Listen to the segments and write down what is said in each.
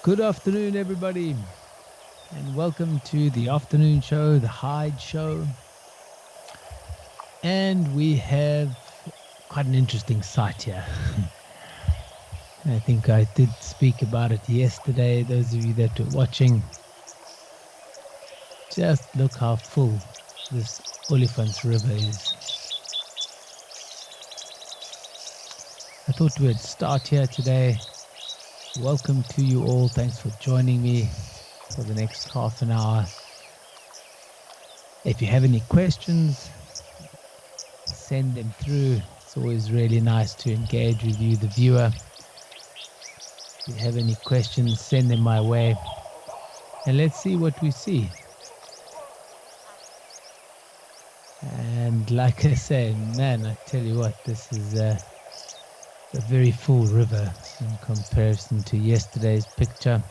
Good afternoon, everybody, and welcome to the afternoon show, the Hyde Show. And we have quite an interesting site here. I think I did speak about it yesterday. Those of you that were watching, just look how full this Olifants River is. I thought we'd start here today. Welcome to you all. Thanks for joining me for the next half an hour. If you have any questions, send them through. It's always really nice to engage with you, the viewer. If you have any questions, send them my way. And let's see what we see. And like I say, man, I tell you what, this is a very full river in comparison to yesterday's picture.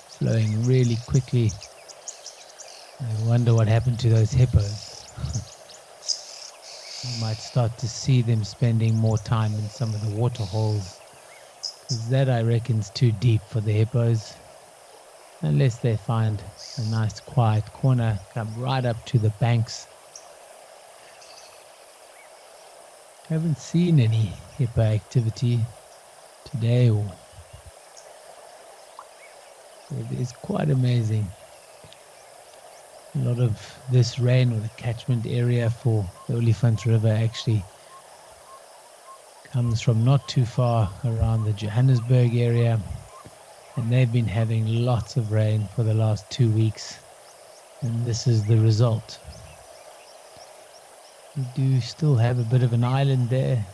Flowing really quickly. I wonder what happened to those hippos. You might start to see them spending more time in some of the water holes. Because that, I reckon, is too deep for the hippos. Unless they find a nice quiet corner, come right up to the banks. I haven't seen any hippo activity today. It is quite amazing. A lot of this rain, or the catchment area for the Olifants River, actually comes from not too far around the Johannesburg area, and they've been having lots of rain for the last 2 weeks, and this is the result. We do still have a bit of an island there,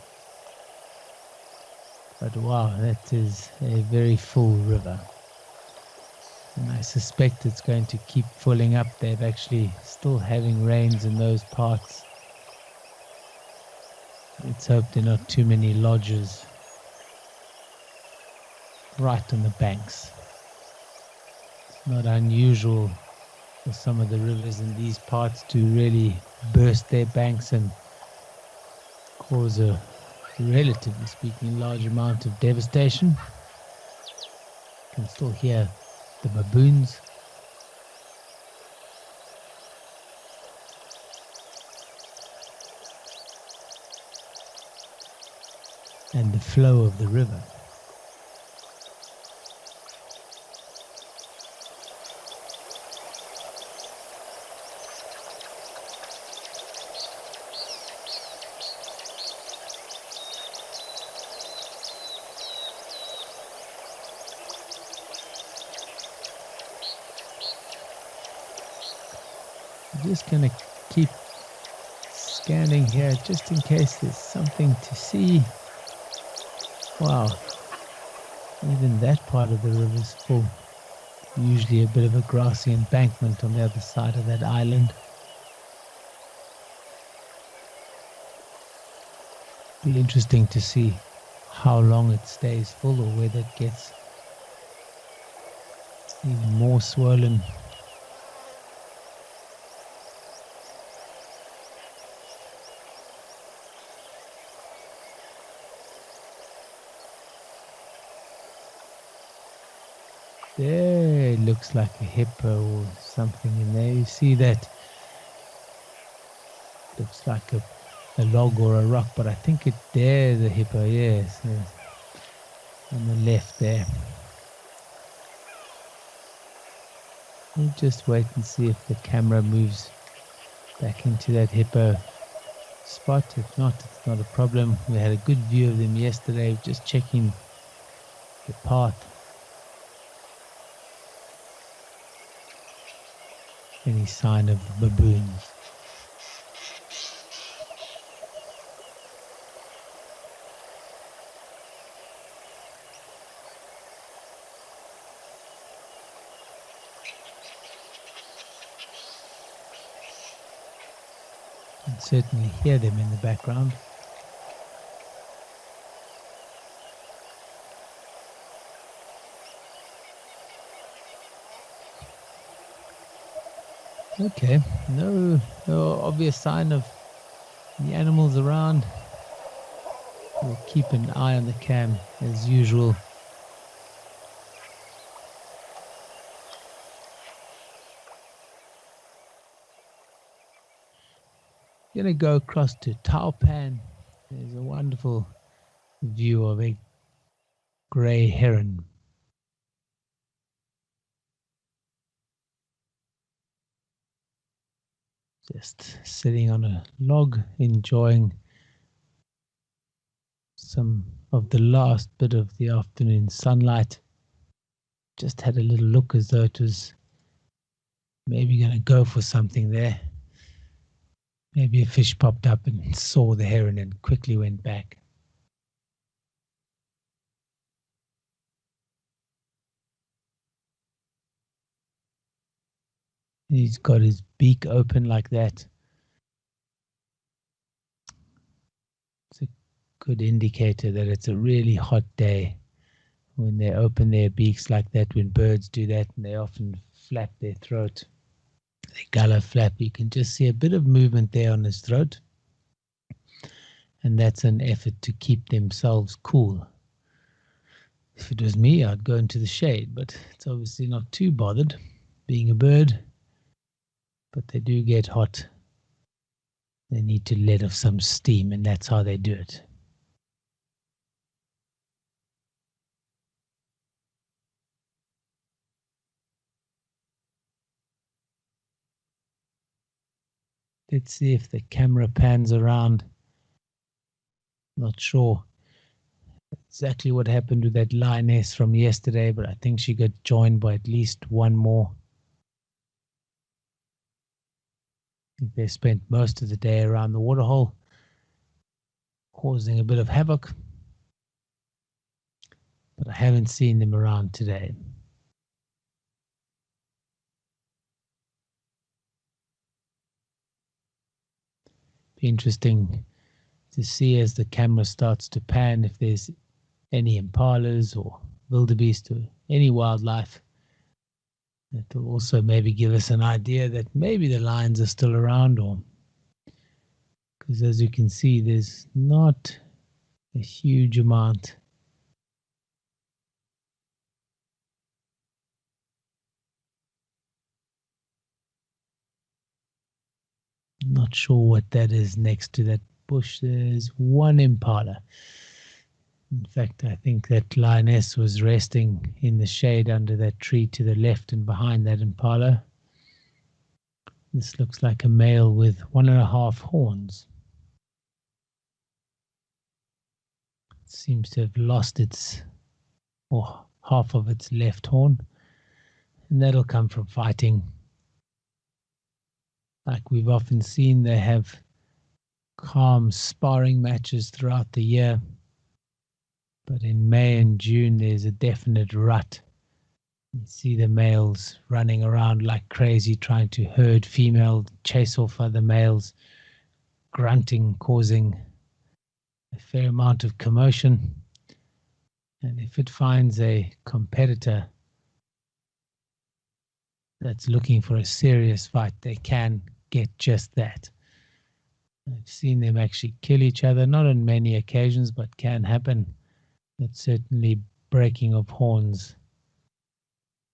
but wow, that is a very full river. And I suspect it's going to keep filling up. They're actually still having rains in those parts. Let's hope there are not too many lodges right on the banks. It's not unusual for some of the rivers in these parts to really burst their banks and cause a, relatively speaking, large amount of devastation. You can still hear the baboons. And the flow of the river. I'm just going to keep scanning here just in case there's something to see. Wow, even that part of the river is full. Usually a bit of a grassy embankment on the other side of that island. Be interesting to see how long it stays full, or whether it gets even more swollen. There looks like a hippo or something in there. You see that? Looks like a log or a rock, but I think there's a hippo, yes. On the left there. We'll just wait and see if the camera moves back into that hippo spot. If not, it's not a problem. We had a good view of them yesterday, just checking the path. Any sign of baboons. You can certainly hear them in the background. Okay, no obvious sign of the animals around. We'll keep an eye on the cam as usual. Going to go across to Taupan. There's a wonderful view of a grey heron. Just sitting on a log, enjoying some of the last bit of the afternoon sunlight. Just had a little look as though it was maybe going to go for something there. Maybe a fish popped up and saw the heron and quickly went back. He's got his beak open like that. It's a good indicator that it's a really hot day when they open their beaks like that. When birds do that, and they often flap their throat, they gullah flap. You can just see a bit of movement there on his throat, and that's an effort to keep themselves cool. If it was me, I'd go into the shade, but it's obviously not too bothered being a bird. But they do get hot. They need to let off some steam, and that's how they do it. Let's see if the camera pans around. Not sure exactly what happened with that lioness from yesterday, but I think she got joined by at least one more. I think they spent most of the day around the waterhole, causing a bit of havoc. But I haven't seen them around today. Be interesting to see as the camera starts to pan if there's any impalas or wildebeest or any wildlife. That will also maybe give us an idea that maybe the lions are still around, or because as you can see, there's not a huge amount. Not sure what that is next to that bush. There's one impala. In fact, I think that lioness was resting in the shade under that tree to the left and behind that impala. This looks like a male with 1.5 horns. It seems to have lost its, or half of its left horn, and that'll come from fighting. Like we've often seen, they have calm sparring matches throughout the year. But in May and June, there's a definite rut. You see the males running around like crazy, trying to herd female, chase off other males, grunting, causing a fair amount of commotion. And if it finds a competitor that's looking for a serious fight, they can get just that. I've seen them actually kill each other, not on many occasions, but can happen. But certainly breaking of horns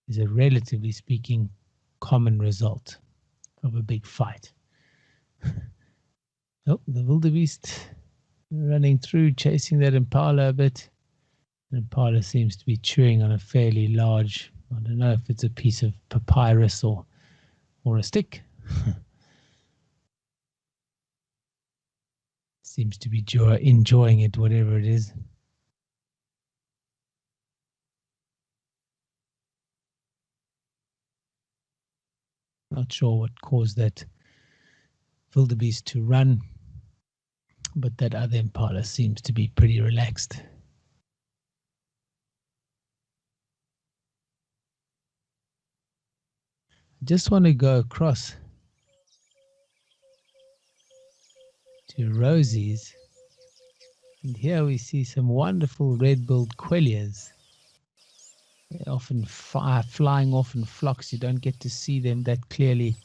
is a, relatively speaking, common result of a big fight. Oh, the wildebeest running through, chasing that impala a bit. The impala seems to be chewing on a fairly large, I don't know if it's a piece of papyrus or a stick. Seems to be enjoying it, whatever it is. Not sure what caused that wildebeest to run, but that other impala seems to be pretty relaxed. I just want to go across to Rosie's, and here we see some wonderful red-billed quellias. They're often flying off in flocks. You don't get to see them that clearly.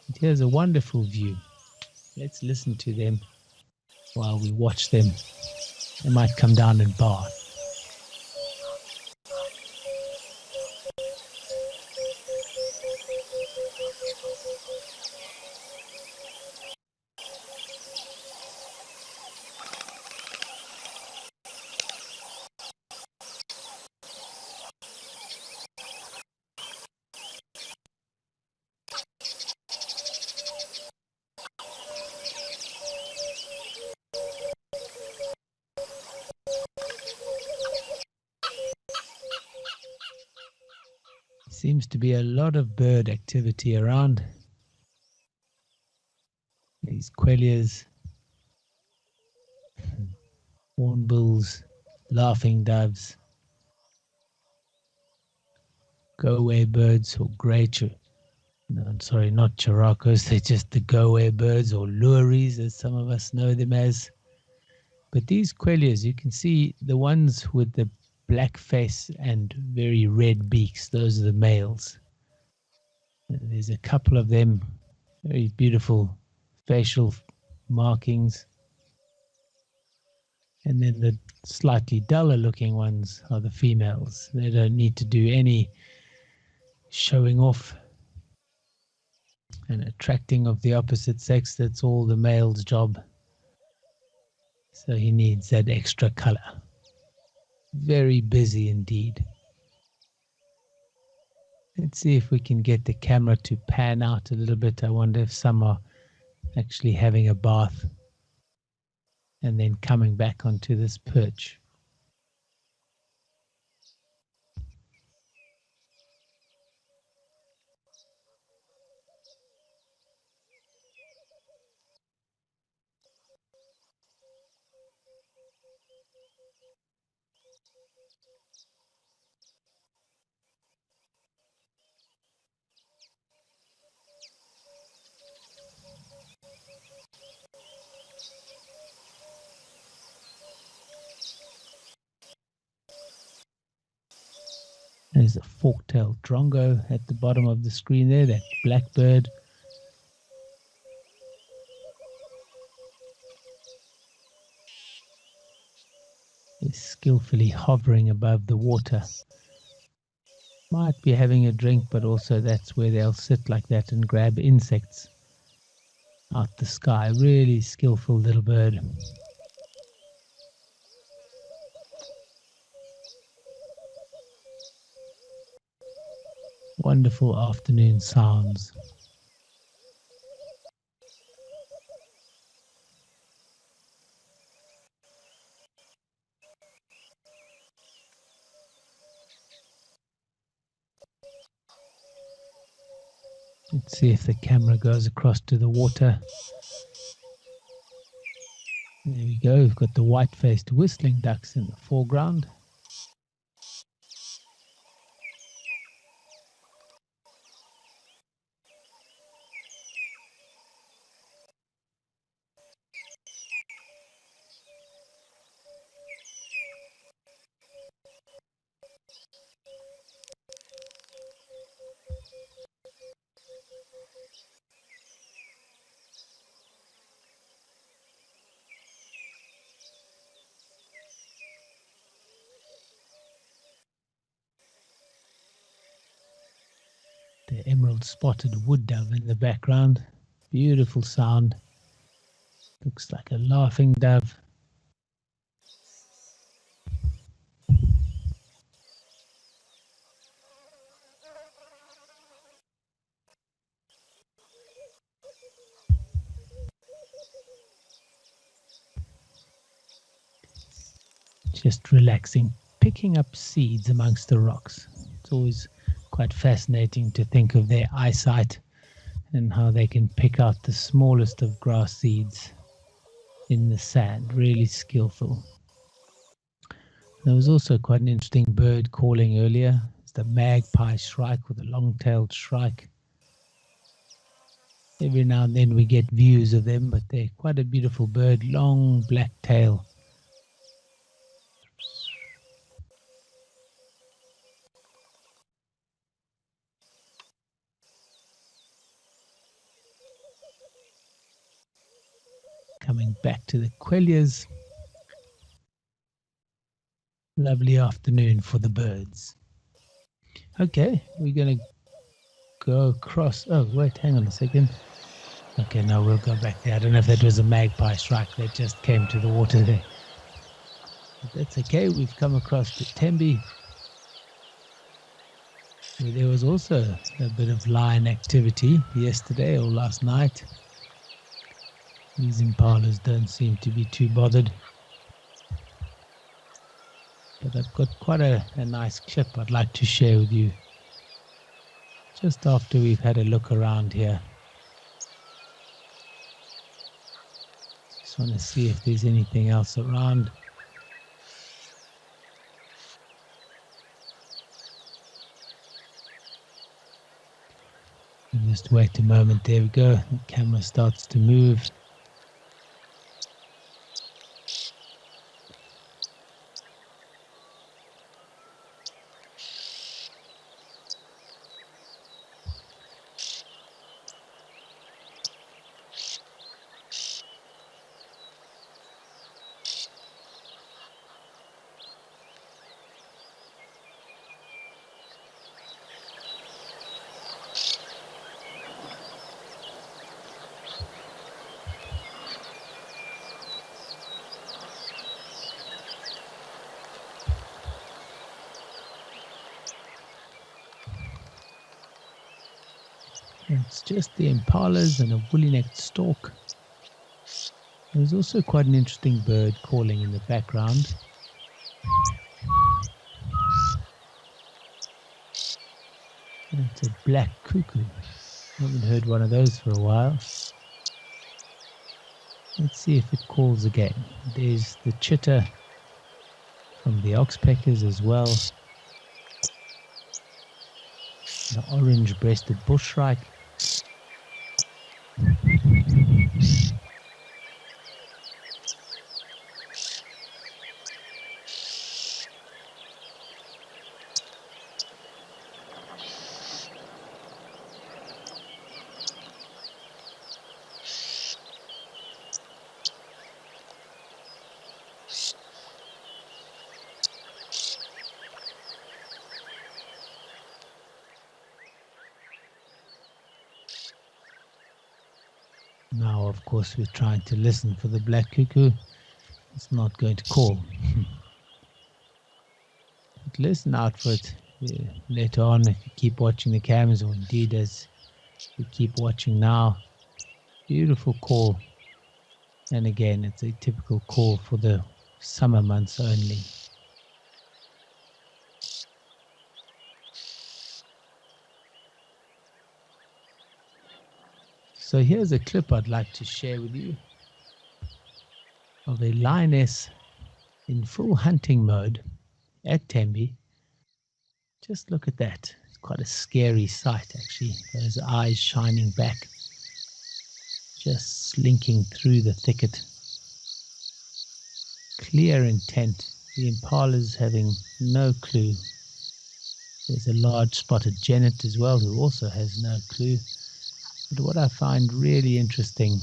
And here's a wonderful view. Let's listen to them while we watch them. They might come down and bark. seems to be a lot of bird activity around. These quellias, hornbills, laughing doves, go-away birds or no, I'm sorry, not characos, they're just the go-away birds or lories as some of us know them as. But these quellias, you can see the ones with the black face and very red beaks, those are the males. There's a couple of them, very beautiful facial markings. And then the slightly duller looking ones are the females. They don't need to do any showing off and attracting of the opposite sex. That's all the male's job. So he needs that extra color. Very busy indeed. Let's see if we can get the camera to pan out a little bit. I wonder if some are actually having a bath and then coming back onto this perch. There's a fork-tailed drongo at the bottom of the screen there, that blackbird. Is skillfully hovering above the water. Might be having a drink, but also that's where they'll sit like that and grab insects out the sky. Really skillful little bird. Wonderful afternoon sounds. Let's see if the camera goes across to the water. There we go. We've got the white-faced whistling ducks in the foreground. The emerald spotted wood dove in the background. Beautiful sound. Looks like a laughing dove. Just relaxing, picking up seeds amongst the rocks. It's always quite fascinating to think of their eyesight and how they can pick out the smallest of grass seeds in the sand. Really skillful. There was also quite an interesting bird calling earlier. It's the magpie shrike or the long-tailed shrike. Every now and then we get views of them, but they're quite a beautiful bird, long black tail. Coming back to the quellias. Lovely afternoon for the birds. Okay, we're going to go across. Oh, wait, hang on a second. Okay, now we'll go back there. I don't know if that was a magpie shrike that just came to the water there. But that's okay. We've come across to Tembe, where there was also a bit of lion activity yesterday or last night. These impalas don't seem to be too bothered. But I've got quite a nice clip I'd like to share with you. just after we've had a look around here. Just want to see if there's anything else around. And just wait a moment. There we go. The camera starts to move. It's just the impalas and a woolly-necked stork. There's also quite an interesting bird calling in the background. And it's a black cuckoo. Haven't heard one of those for a while. Let's see if it calls again. There's the chitter from the oxpeckers as well. The orange-breasted bushshrike. Now, of course, we're trying to listen for the black cuckoo. It's not going to call. But listen out for it later on if you keep watching the cameras, or indeed as you keep watching now. Beautiful call. And again, it's a typical call for the summer months only. So here's a clip I'd like to share with you of a lioness in full hunting mode at Tembe. Just look at that. It's quite a scary sight, actually. Those eyes shining back, just slinking through the thicket. Clear intent. The impala's having no clue. There's a large spotted genet as well, who also has no clue. But what I find really interesting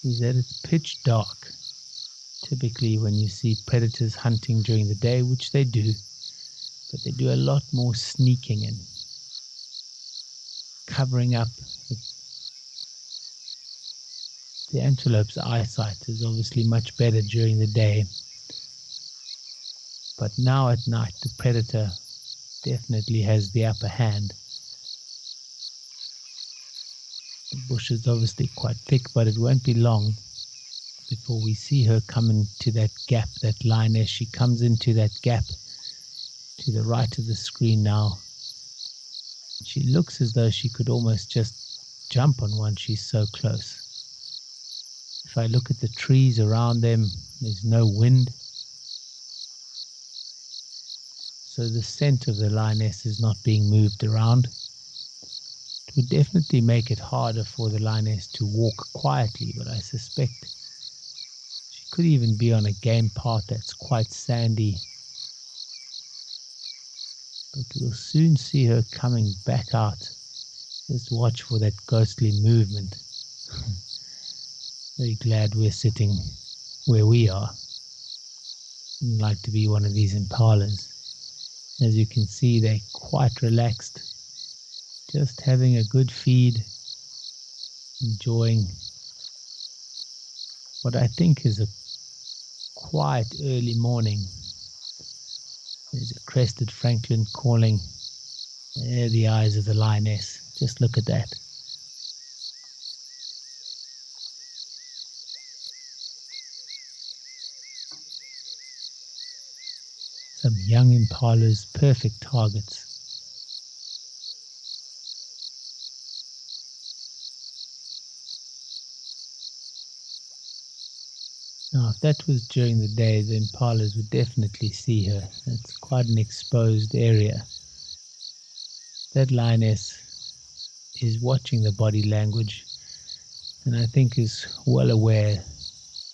is that it's pitch dark. Typically when you see predators hunting during the day, which they do, but they do a lot more sneaking and covering up. The antelope's eyesight is obviously much better during the day, but now at night the predator definitely has the upper hand. The bush is obviously quite thick, but it won't be long before we see her come into that gap, that lioness. She comes into that gap to the right of the screen now. She looks as though she could almost just jump on one. She's so close. If I look at the trees around them, there's no wind. So the scent of the lioness is not being moved around. It would definitely make it harder for the lioness to walk quietly, but I suspect she could even be on a game path that's quite sandy. But we'll soon see her coming back out. Just watch for that ghostly movement. Very glad we're sitting where we are. I'd like to be one of these impalas. As you can see, they're quite relaxed. Just having a good feed, enjoying what I think is a quiet early morning. There's a crested francolin calling. There are the eyes of the lioness. Just look at that. Some young impalas, perfect targets. Now, if that was during the day, the impalas would definitely see her. It's quite an exposed area. That lioness is watching the body language and I think is well aware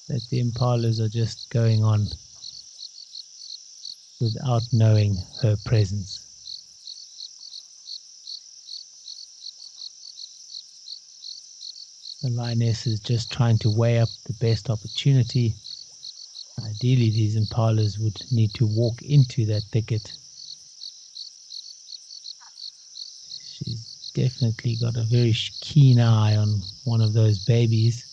that the impalas are just going on without knowing her presence. The lioness is just trying to weigh up the best opportunity. Ideally, these impalas would need to walk into that thicket. She's definitely got a very keen eye on one of those babies.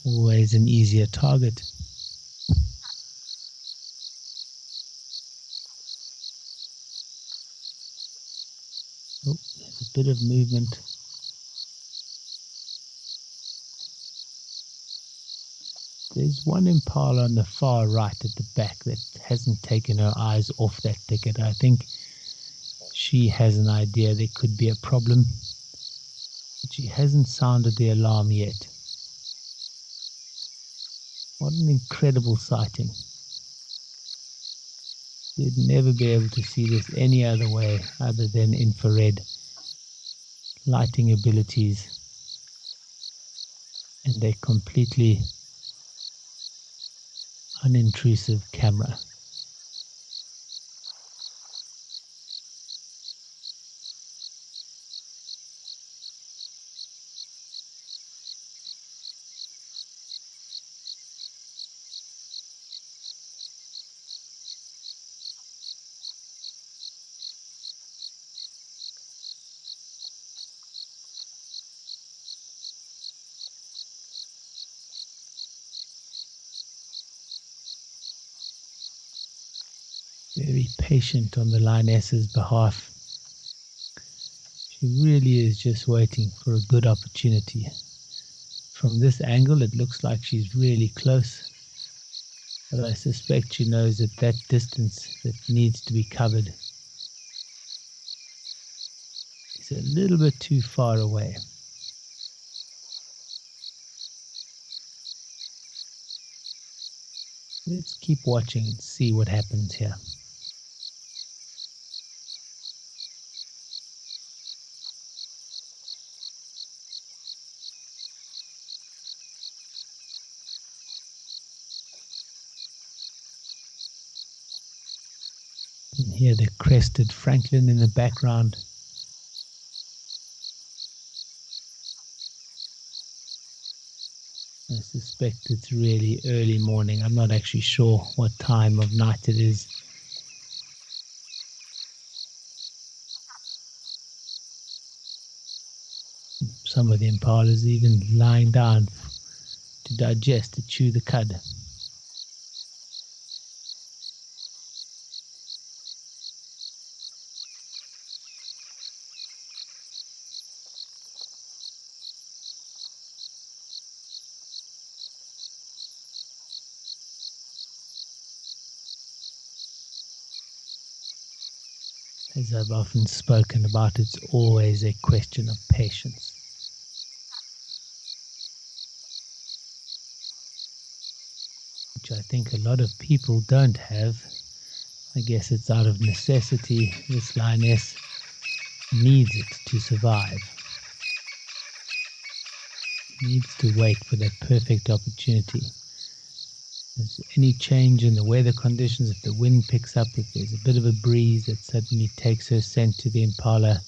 Always an easier target. Oh, there's a bit of movement. There's one impala on the far right at the back that hasn't taken her eyes off that thicket. I think she has an idea there could be a problem, but she hasn't sounded the alarm yet. What an incredible sighting. You'd never be able to see this any other way other than infrared lighting abilities, and a completely unintrusive camera. Very patient on the lioness's behalf. She really is just waiting for a good opportunity. From this angle, it looks like she's really close, but I suspect she knows that that distance that needs to be covered is a little bit too far away. Let's keep watching and see what happens here. You can hear the crested francolin in the background. I suspect it's really early morning. I'm not actually sure what time of night it is. Some of the impalas even lying down to digest, to chew the cud. As I've often spoken about, it's always a question of patience. Which I think a lot of people don't have. I guess it's out of necessity. This lioness needs it to survive. Needs to wait for that perfect opportunity. If there's any change in the weather conditions, if the wind picks up, if there's a bit of a breeze that suddenly takes her scent to the impala,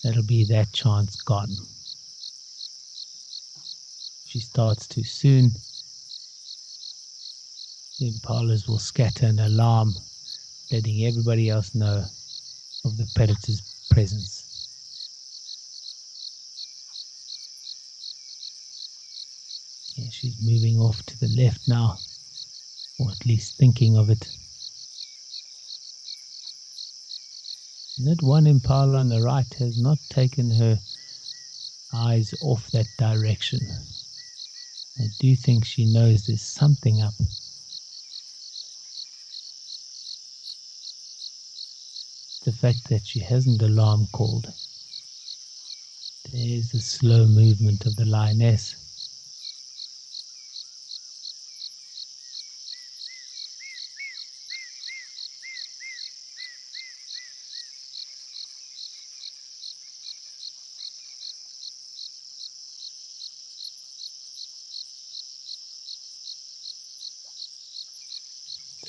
that'll be that chance gone. If she starts too soon, the impalas will scatter an alarm, letting everybody else know of the predator's presence. Yeah, she's moving off to the left now, or at least thinking of it. And that one impala on the right has not taken her eyes off that direction. I do think she knows there's something up. The fact that she hasn't alarm called. There's the slow movement of the lioness.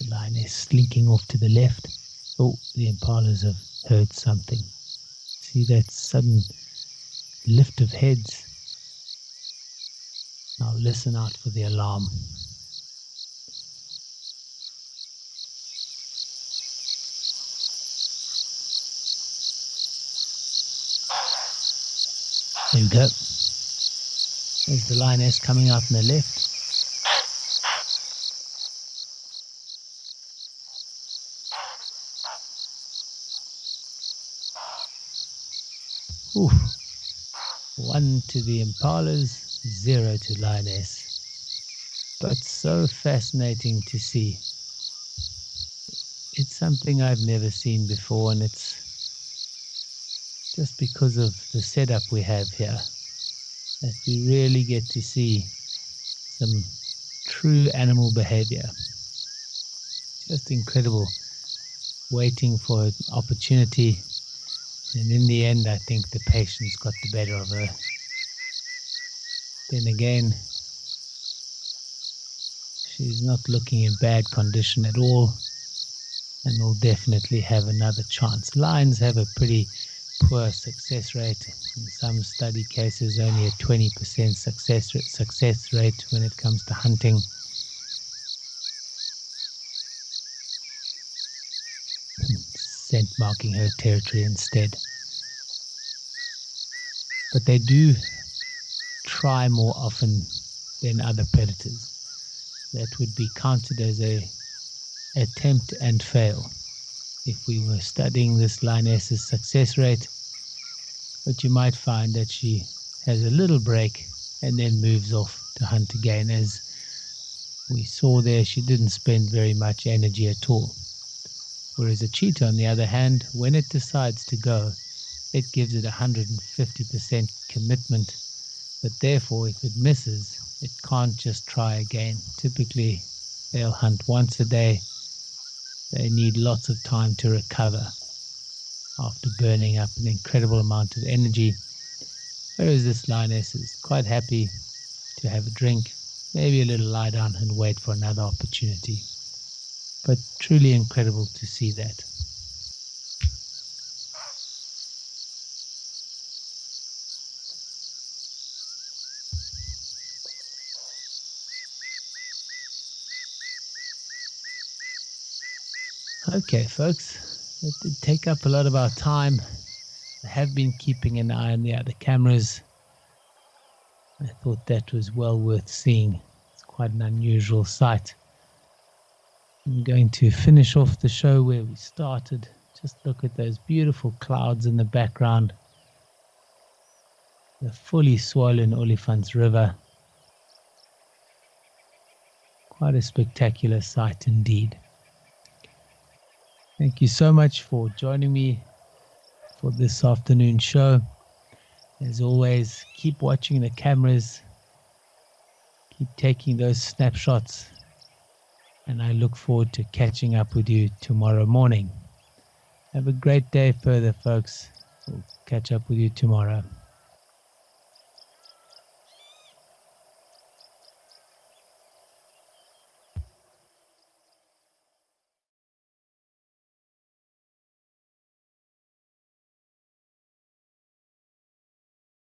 The lioness slinking off to the left. Oh, the impalas have heard something. See that sudden lift of heads? Now listen out for the alarm. There we go. There's the lioness coming out on the left. Ooh. 1 to the impalas, 0 to lioness. But so fascinating to see. It's something I've never seen before, and it's just because of the setup we have here that we really get to see some true animal behavior. Just incredible, waiting for an opportunity, and in the end I think the patience got the better of her. Then again, she's not looking in bad condition at all, and will definitely have another chance. Lions have a pretty poor success rate. In some study cases, only a 20% success rate when it comes to hunting. Scent marking her territory instead. But they do try more often than other predators. That would be counted as a attempt and fail if we were studying this lioness's success rate. But you might find that she has a little break and then moves off to hunt again. As we saw there, she didn't spend very much energy at all. Whereas a cheetah, on the other hand, when it decides to go, it gives it 150% commitment. But therefore, if it misses, it can't just try again. Typically, they'll hunt once a day. They need lots of time to recover after burning up an incredible amount of energy. Whereas this lioness is quite happy to have a drink, maybe a little lie down and wait for another opportunity. But truly incredible to see that. Okay, folks, that did take up a lot of our time. I have been keeping an eye on the other cameras. I thought that was well worth seeing. It's quite an unusual sight. I'm going to finish off the show where we started. Just look at those beautiful clouds in the background. The fully swollen Olifants River. Quite a spectacular sight indeed. Thank you so much for joining me for this afternoon show. As always, keep watching the cameras, keep taking those snapshots, and I look forward to catching up with you tomorrow morning. Have a great day further, folks. We'll catch up with you tomorrow.